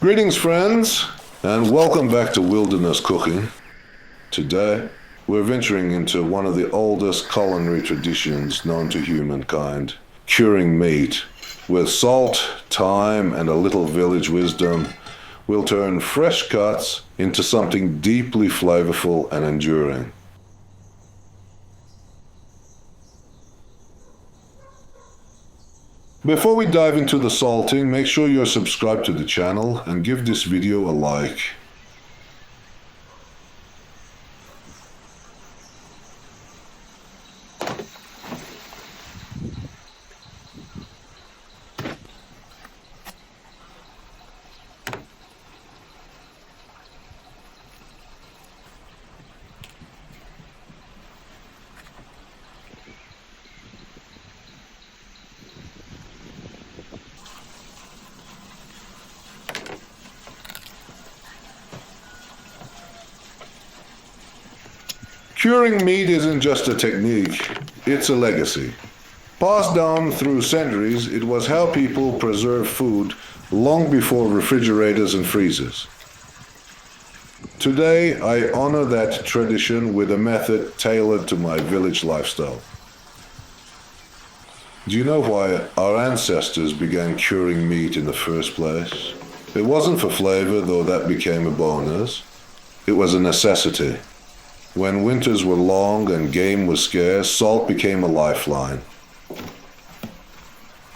Greetings, friends, and welcome back to Wilderness Cooking. Today, we're venturing into one of the oldest culinary traditions known to humankind, curing meat. With salt, thyme, and a little village wisdom, we'll turn fresh cuts into something deeply flavorful and enduring. Before we dive into the salting, make sure you're subscribed to the channel and give this video a like. Curing meat isn't just a technique, it's a legacy. Passed down through centuries, it was how people preserved food long before refrigerators and freezers. Today, I honor that tradition with a method tailored to my village lifestyle. Do you know why our ancestors began curing meat in the first place? It wasn't for flavor, though that became a bonus. It was a necessity. When winters were long and game was scarce, salt became a lifeline.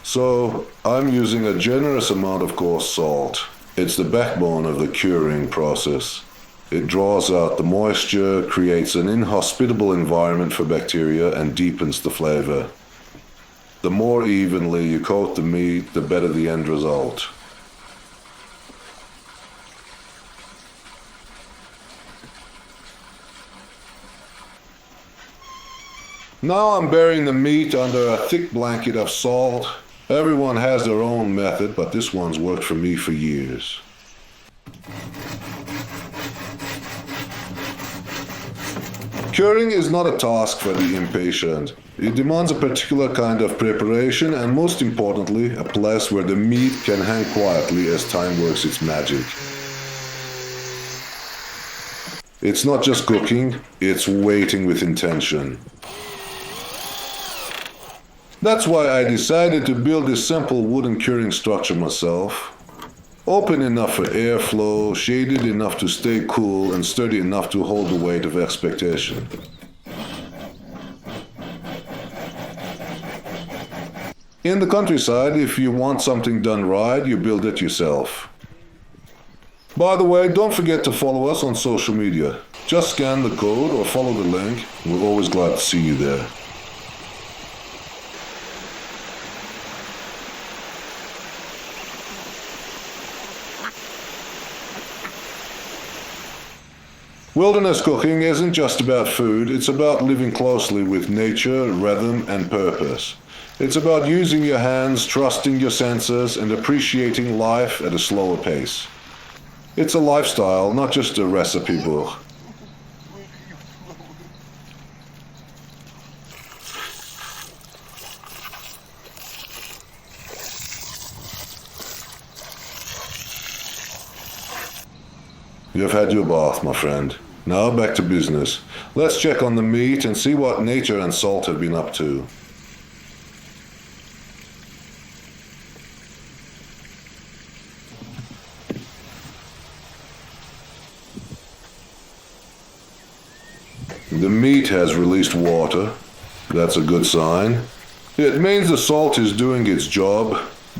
So, I'm using a generous amount of coarse salt. It's the backbone of the curing process. It draws out the moisture, creates an inhospitable environment for bacteria, and deepens the flavor. The more evenly you coat the meat, the better the end result. Now I'm burying the meat under a thick blanket of salt. Everyone has their own method, but this one's worked for me for years. Curing is not a task for the impatient. It demands a particular kind of preparation and, most importantly, a place where the meat can hang quietly as time works its magic. It's not just cooking, it's waiting with intention. That's why I decided to build this simple wooden curing structure myself. Open enough for airflow, shaded enough to stay cool, and sturdy enough to hold the weight of expectation. In the countryside, if you want something done right, you build it yourself. By the way, don't forget to follow us on social media. Just scan the code or follow the link. We're always glad to see you there. Wilderness cooking isn't just about food, it's about living closely with nature, rhythm, and purpose. It's about using your hands, trusting your senses, and appreciating life at a slower pace. It's a lifestyle, not just a recipe book. You've had your bath, my friend. Now back to business. Let's check on the meat and see what nature and salt have been up to. The meat has released water. That's a good sign. It means the salt is doing its job,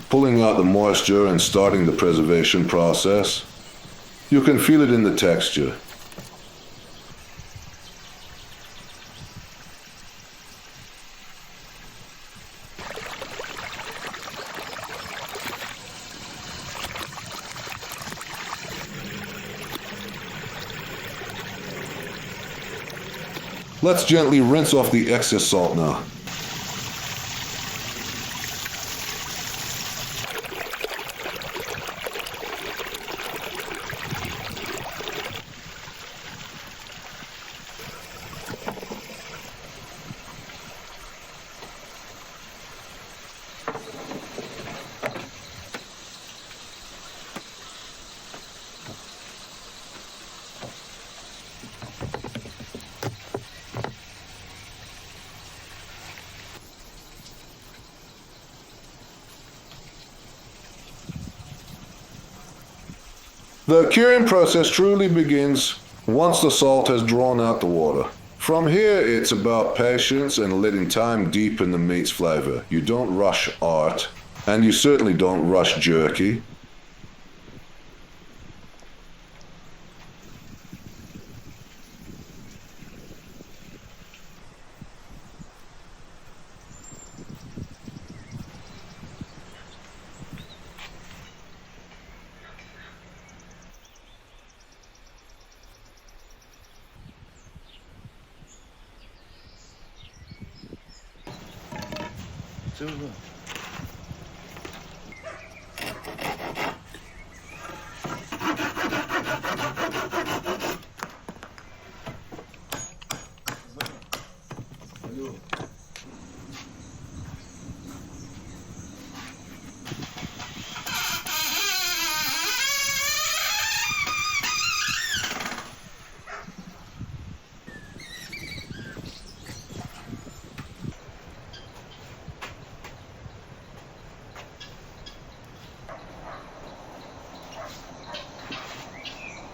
pulling out the moisture and starting the preservation process. You can feel it in the texture. Let's gently rinse off the excess salt now. The curing process truly begins once the salt has drawn out the water. From here, it's about patience and letting time deepen the meat's flavor. You don't rush art, and you certainly don't rush jerky.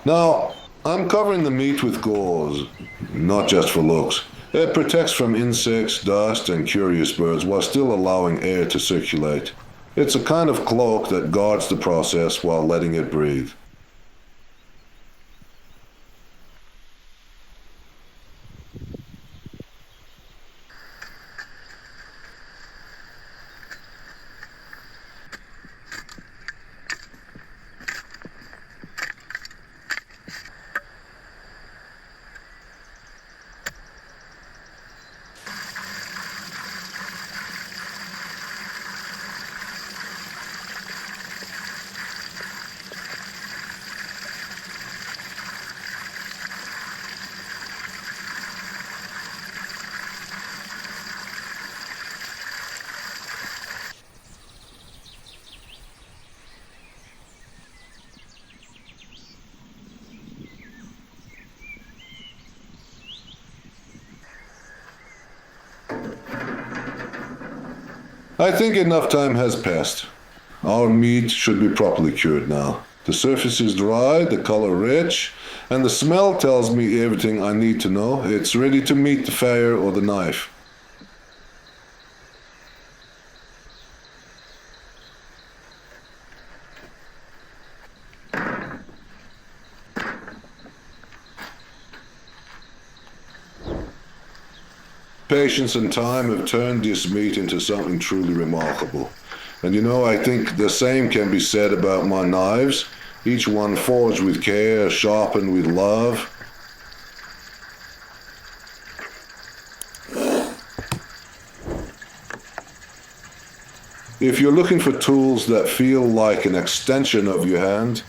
Now, I'm covering the meat with gauze, not just for looks. It protects from insects, dust, and curious birds while still allowing air to circulate. It's a kind of cloak that guards the process while letting it breathe. I think enough time has passed. Our meat should be properly cured now. The surface is dry, the color rich, and the smell tells me everything I need to know. It's ready to meet the fire or the knife. Patience and time have turned this meat into something truly remarkable. And you know, I think the same can be said about my knives, each one forged with care, sharpened with love. If you're looking for tools that feel like an extension of your hand,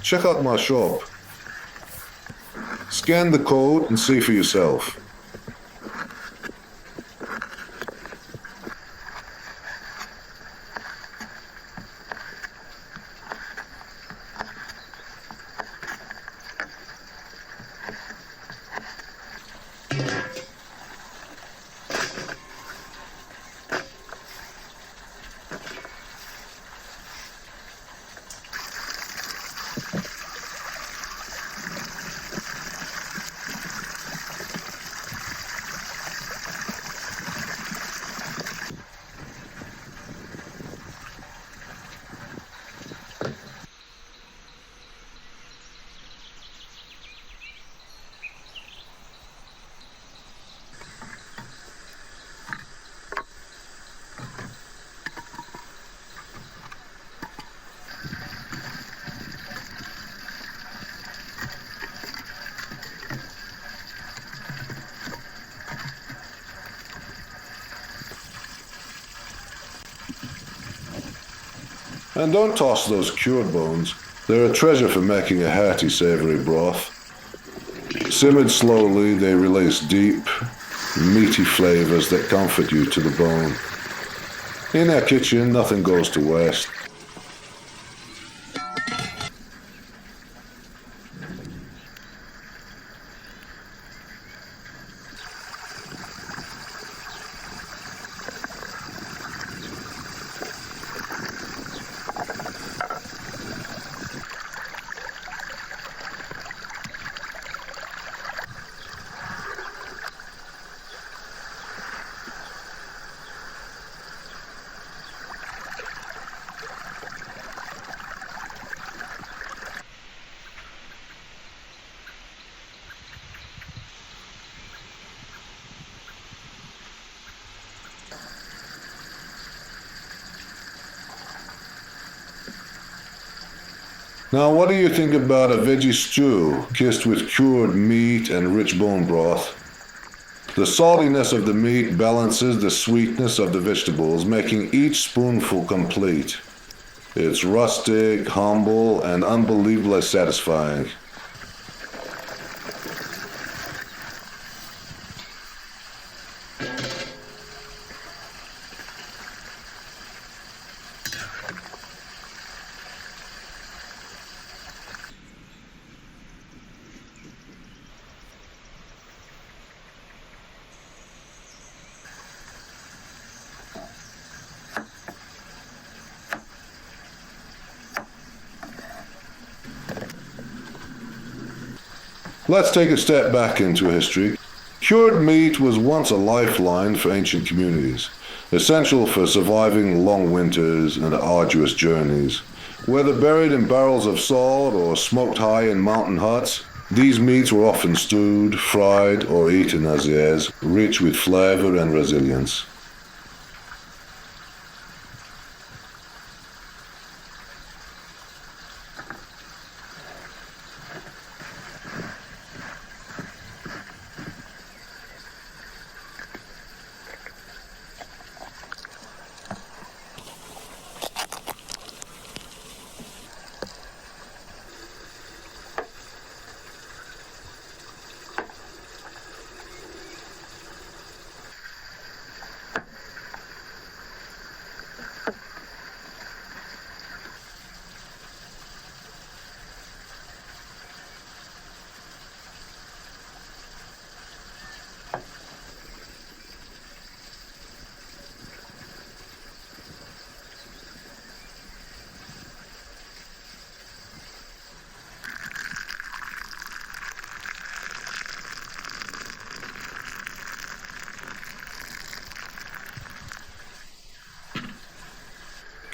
check out my shop. Scan the code and see for yourself. And don't toss those cured bones. They're a treasure for making a hearty, savory broth. Simmered slowly, they release deep, meaty flavors that comfort you to the bone. In our kitchen, nothing goes to waste. Now, what do you think about a veggie stew kissed with cured meat and rich bone broth? The saltiness of the meat balances the sweetness of the vegetables, making each spoonful complete. It's rustic, humble, and unbelievably satisfying. Let's take a step back into history. Cured meat was once a lifeline for ancient communities, essential for surviving long winters and arduous journeys. Whether buried in barrels of salt or smoked high in mountain huts, these meats were often stewed, fried, or eaten as is, rich with flavor and resilience.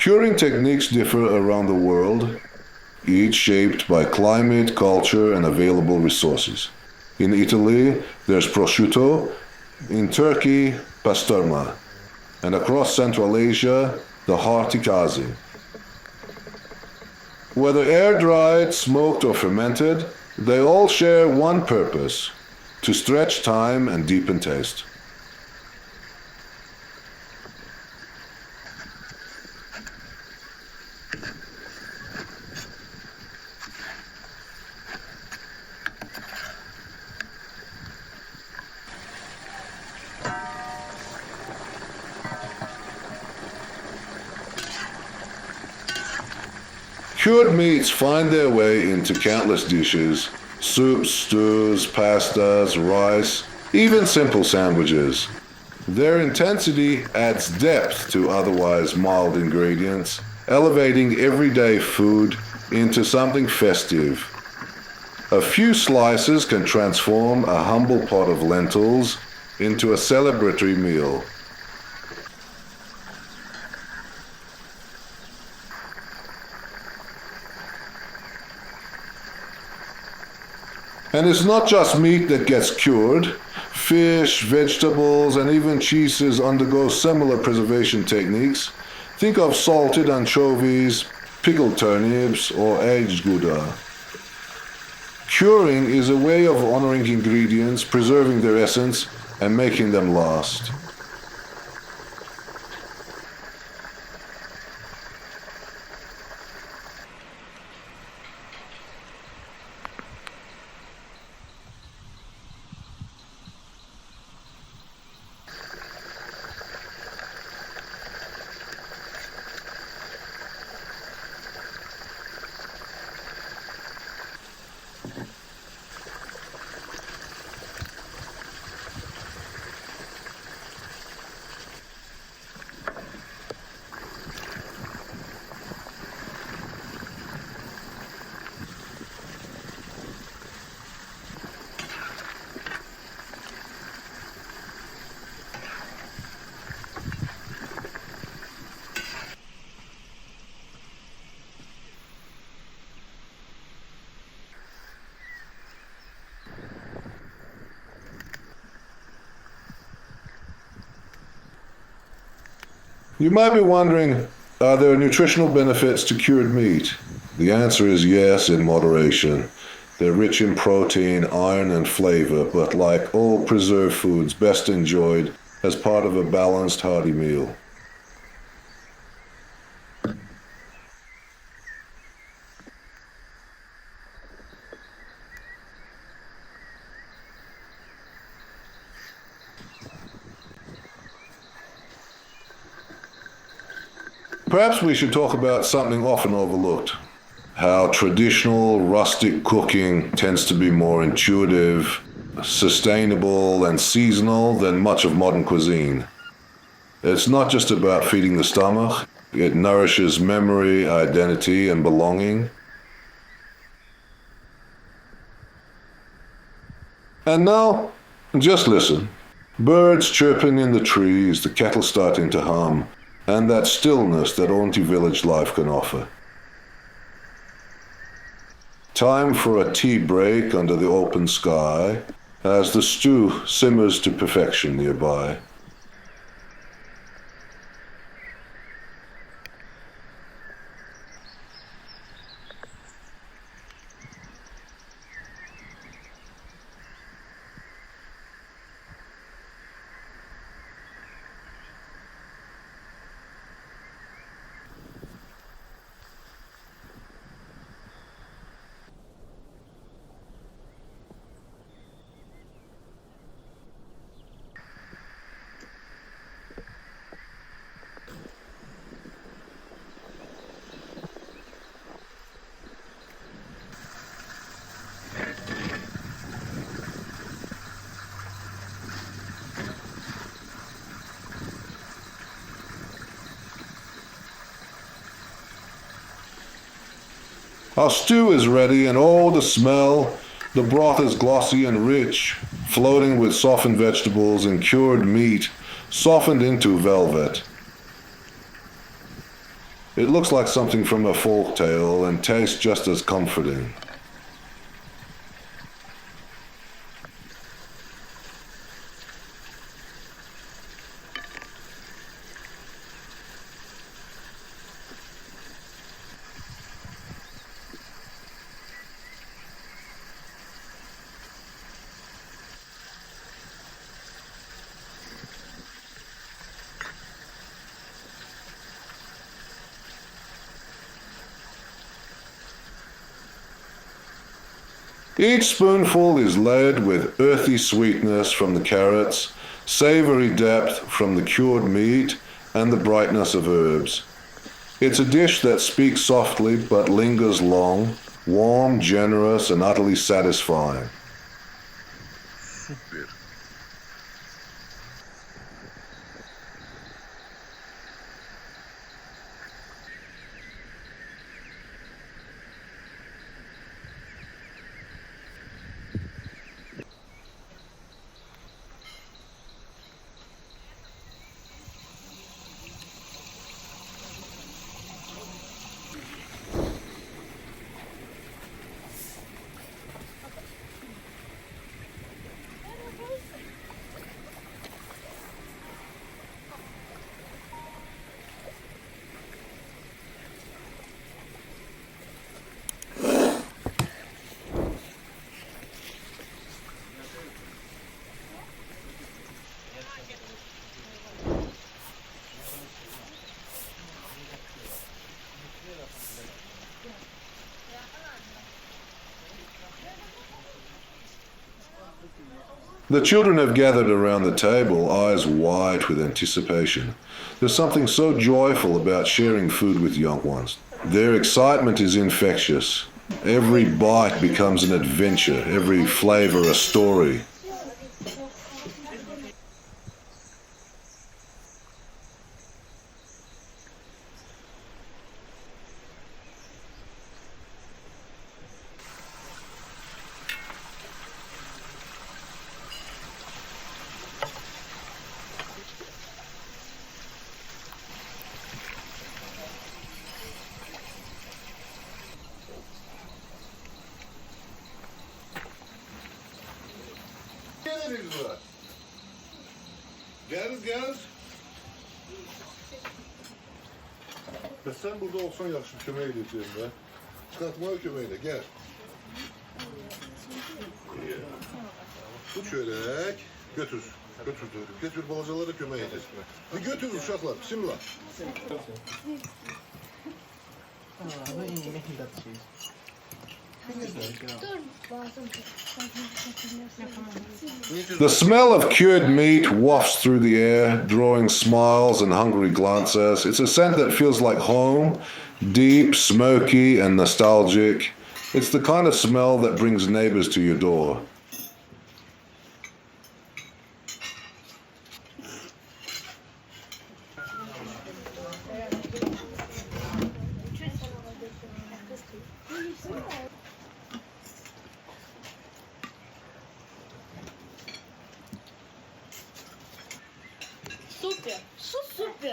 Curing techniques differ around the world, each shaped by climate, culture, and available resources. In Italy, there's prosciutto, in Turkey, pastrma, and across Central Asia, the hearty. Whether air-dried, smoked, or fermented, they all share one purpose: to stretch time and deepen taste. Cured meats find their way into countless dishes: soups, stews, pastas, rice, even simple sandwiches. Their intensity adds depth to otherwise mild ingredients, elevating everyday food into something festive. A few slices can transform a humble pot of lentils into a celebratory meal. And it's not just meat that gets cured. Fish, vegetables, and even cheeses undergo similar preservation techniques. Think of salted anchovies, pickled turnips, or aged Gouda. Curing is a way of honoring ingredients, preserving their essence, and making them last. You might be wondering, are there nutritional benefits to cured meat? The answer is yes, in moderation. They're rich in protein, iron, and flavor, but like all preserved foods, best enjoyed as part of a balanced, hearty meal. Perhaps we should talk about something often overlooked: how traditional rustic cooking tends to be more intuitive, sustainable, and seasonal than much of modern cuisine. It's not just about feeding the stomach, it nourishes memory, identity, and belonging. And now, just listen. Birds chirping in the trees, the kettle starting to hum, and that stillness that only village life can offer. Time for a tea break under the open sky as the stew simmers to perfection nearby. Our stew is ready, and oh, the smell! The broth is glossy and rich, floating with softened vegetables and cured meat, softened into velvet. It looks like something from a folk tale and tastes just as comforting. Each spoonful is layered with earthy sweetness from the carrots, savory depth from the cured meat, and the brightness of herbs. It's a dish that speaks softly but lingers long, warm, generous, and utterly satisfying. Super. The children have gathered around the table, eyes wide with anticipation. There's something so joyful about sharing food with young ones. Their excitement is infectious. Every bite becomes an adventure, every flavor a story. Geliriz. Sen burada olsan yaxşı kömək edəcəyim də. Kalkma kömeğine gel. Tut şöyle. Götür. Götür. Götür balacaları kömeğe. Bir götür uşaklar. Bismillah. The smell of cured meat wafts through the air, drawing smiles and hungry glances. It's a scent that feels like home, deep, smoky, and nostalgic. It's the kind of smell that brings neighbors to your door.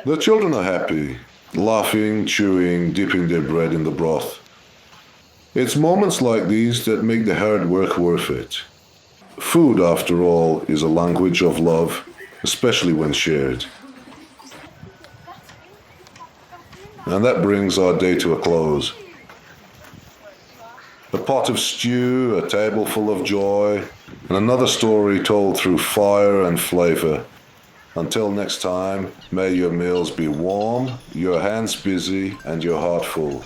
The children are happy, laughing, chewing, dipping their bread in the broth. It's moments like these that make the hard work worth it. Food, after all, is a language of love, especially when shared. And that brings our day to a close. A pot of stew, a table full of joy, and another story told through fire and flavor. Until next time, may your meals be warm, your hands busy, and your heart full.